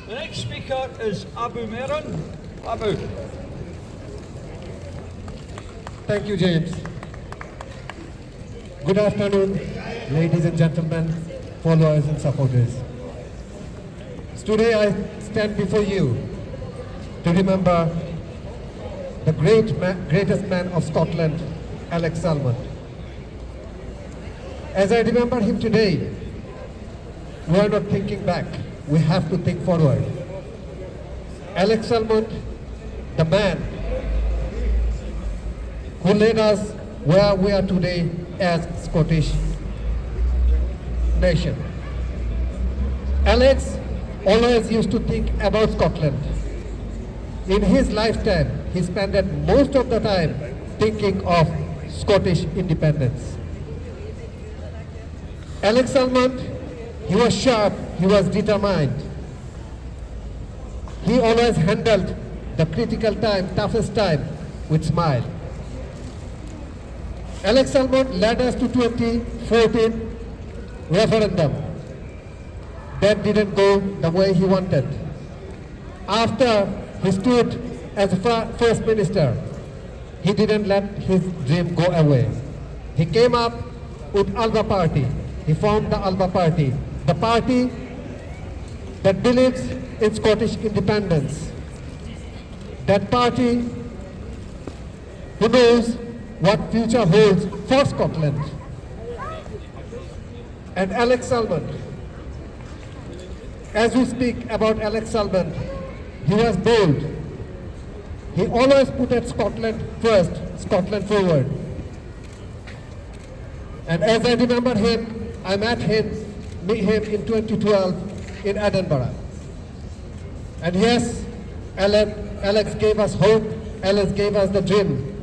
The next speaker is Abu Meron. Abu. Thank you, James. Good afternoon, ladies and gentlemen, followers and supporters. Today I stand before you to remember the greatest man of Scotland, Alex Salmond. As I remember him today, we are not thinking back, we have to think forward. Alex Salmond, the man who led us where we are today as Scottish nation. Alex always used to think about Scotland. In his lifetime, he spent most of the time thinking of Scottish independence. Alex Salmond, he was sharp, he was determined. He always handled the critical time, toughest time with smile. Alex Salmond led us to 2014 referendum. That didn't go the way he wanted. After he stood as first minister, he didn't let his dream go away. He came up with Alba Party. He formed the Alba Party, the party that believes in Scottish independence. That party who knows what future holds for Scotland. And Alex Salmond, as we speak about Alex Salmond, he was bold. He always put at Scotland first, Scotland forward. And as I remember him, I meet him in 2012 in Edinburgh. And yes, Alex gave us hope, Alex gave us the dream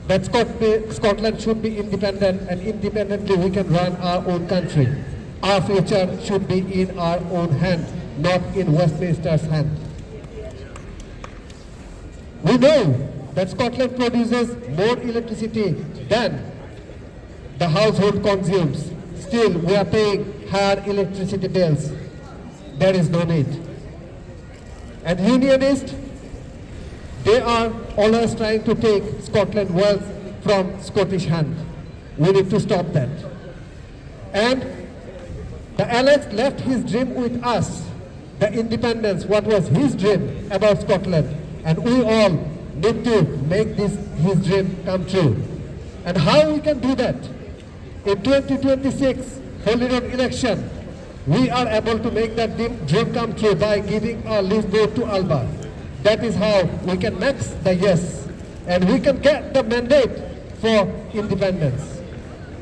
that Scotland should be independent, and independently we can run our own country. Our future should be in our own hand, not in Westminster's hand. We know that Scotland produces more electricity than the household consumes. Still, we are paying higher electricity bills. There is no need. And Unionists, they are always trying to take Scotland wealth from Scottish hand. We need to stop that. And the Alex left his dream with us, the independence, what was his dream about Scotland. And we all need to make his dream come true. And how we can do that? In 2026 Holy Road election, we are able to make that dream come true by giving our list vote to Alba. That is how we can max the yes, and we can get the mandate for independence.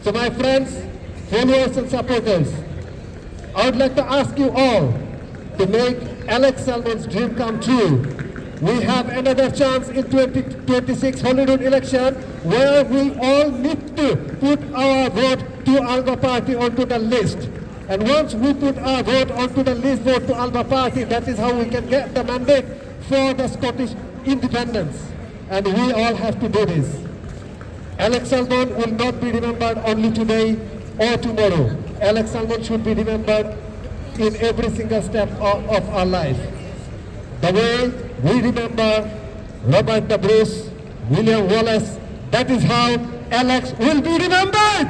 So my friends, followers and supporters, I would like to ask you all to make Alex Salmond's dream come true. We have another chance in 2026 Holy Road election where we all need to put our vote to Alba Party onto the list. And once we put our vote onto the list vote to Alba Party, that is how we can get the mandate for the Scottish independence. And we all have to do this. Alex Salmond will not be remembered only today or tomorrow. Alex Salmond should be remembered in every single step of our life. The way we remember Robert the Bruce, William Wallace, that is how Alex will be remembered.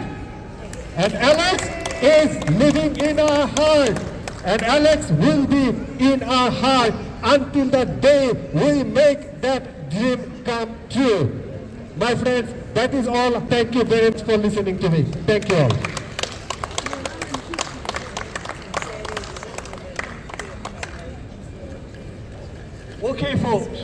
And Alex is living in our heart. And Alex will be in our heart until the day we make that dream come true. My friends, that is all. Thank you very much for listening to me. Thank you all. Okay, folks.